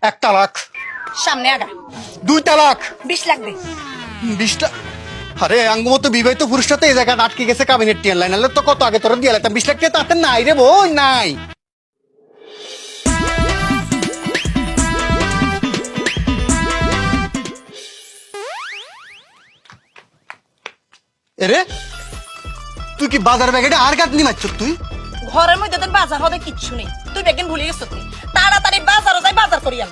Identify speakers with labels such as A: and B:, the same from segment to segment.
A: 1 তালাক,
B: সামনে আগা
A: 2 তালাক,
B: 20 লাখ দে।
A: 20টা। আরে আঙ্গমতো বিবাহিত পুরুষটা তো এই জায়গায় আটকে গেছে কাবিনেট টিয়ার লাইন, নাহলে তো কত আগে তোরা দিয়ে লাইতাম। 20 লাখ টাকা তাতে নাই রে বই, নাই। এরে তুই কি বাজার ব্যাগেটা আর কাটনি মারছ তুই?
B: ঘরের মধ্যে তোর বাজার হবে কিচ্ছু নেই, তুই বেগেন ভুলে গেছ তুই। তাড়াতাড়ি বাজারও যাই, বাজার করি আন।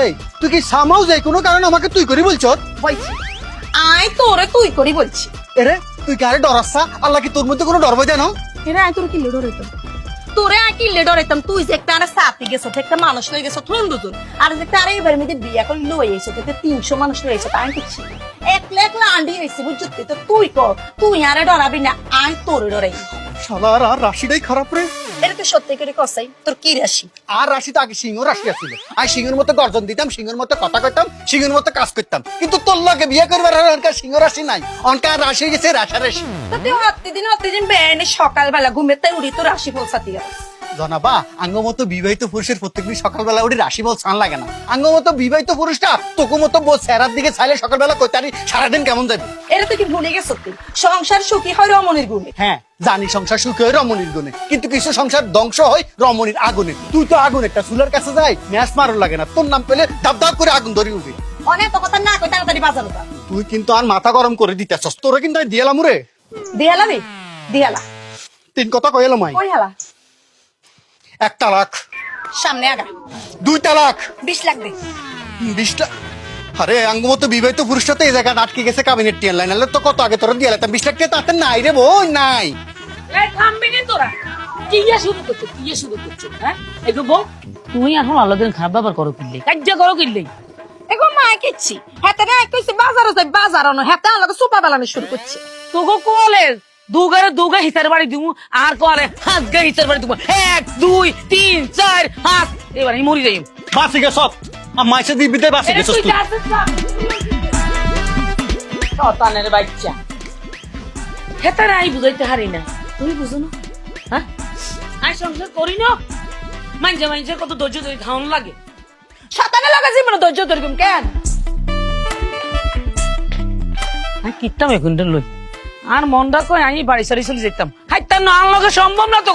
A: এই তুই কি সামাও যাই কোনো কারণে আমাকে তুই করি বলছ?
B: বলছি আয় তোরে তুই করি বলছি।
A: এরে তুই কি আরে ডরাচ্ছা? আল্লাহ কি তোর মধ্যে কোনো ডর ভয় দেয় না?
B: এরা আয় তোর কি লেডর হইতাম, তোরে আয় কি লেডর হইতাম। তুই যে একটা আরে সাথে গেছো, একটা মানুষ লয়ে গেছো থন দুজন, আর যে একটা আরে এবার মধ্যে বিয়া করে লয়ে এসে থেকে 300 মানুষ লয়ে এসে তাই কিছু একলা একলা আন্ডি হয়েছে বুঝছিস তো। তুই কর, তুই আরে ডরাবি না, আয় তোরে ডরাই।
A: শালার আর রাশিটাই খারাপ রে।
B: এটা তুই সত্যি করে কসাই, তোর কি রাশি?
A: আর রাশি তো আগে সিংহ রাশি আছিল। আর সিংহের মতো গর্জন দিতাম, সিংহের মতো কথা কইতাম, সিংহের মতো কাজ করতাম। কিন্তু তোর লগে বিয়ে করবার আর অনকার সিংহ রাশি নাই, অনকার রাশি গেছে রাশা রাশি।
B: তো তুই অতিদিন বেড়ে সকালবেলা ঘুমেতে উড়ি তো রাশি ফলসাতি আর
A: জনাবা আঙ্গমতো বিবাহিত পুরুষের প্রত্যেকদিন সকালবেলা উঠে রাশি বল ছান লাগে না। আঙ্গমতো বিবাহিত পুরুষটা তোকে মতো বল সেরার দিকে চাইলে সকালবেলা কইতারি সারাদিন কেমন যাবে।
B: এটা তুই কি ভুলে গেছ? তুই সংসার সুখী হয় রমণীর গুণে।
A: হ্যাঁ জানি সংসার সুখী হয় রমণীর গুণে, কিন্তু কিছু সংসার ধ্বংস হয় রমণীর আগুনে। তুই তো আগুন একটা চুলার কাছে যাই ম্যাচ মারো লাগে না, তোর নাম পেলে দাব দাব করে আগুন ধরে উঠে।
B: অনেক কথা না কই তাড়াতাড়ি বাজার উঠা।
A: তুই কিন্তু আর মাথা গরম করে দিতেছস, তোরে কিন্তু আমি দিয়ালাম রে।
B: দিয়ালা রে দিয়ালা,
A: 3 কথা কইলাম আই।
B: কই হালা?
A: 1 তালাক,
B: সামনে আগা
A: 2 তালাক,
B: 20 লাখ দে।
A: 20টা। আরে আঙ্গমতো বিবাহিত পুরুষটা তো এই জায়গায় আটকে গেছে কাবিনেট টিয়ার লাইন, নাহলে তো কত আগে তোরা দিয়ে লাইতাম। 20 লাখ টাকা তাতে নাই রে বই, নাই।
C: এই থামবি না তোরা, কি শুরু করছো হ্যাঁ? একটু বল, তুই এখন আলাদিন খারাপ ব্যাপার করো কিনলে, কাজ্জা করো কিনলে।
B: এগো মা কিচ্ছি হাতে না কইছে বাজারও যাই, বাজার আনো হাতে আলাদা সুপা বানানো শুরু করছে।
C: তোকে কোয়ালে দুগা হিসার বাড়ি দিব, আর কোয়ালে 5 গা হিসার বাড়ি দিব। 1 2 3 4 5 এবার আমি মরি যাই।
A: বাসি গে সব মাইসে দিবিতে বাসি গেছস তুই।
C: শতানের বাচ্চা হেতারা আই বুঝাইতে হারি না, তুমি বুঝো না? হ্যাঁ আই সংসার করি না, মাইনছে কত ধৈর্য ধরে খাওয়ানো লাগে।
B: শতানে লাগা জীবনে ধৈর্য ধরকুম কেন?
C: আমি কিতাম এখন লই আর মনটা কই আমি বাড়ি সারি চলে যেতাম, হাইতাম না আনলগে সম্ভব না তো।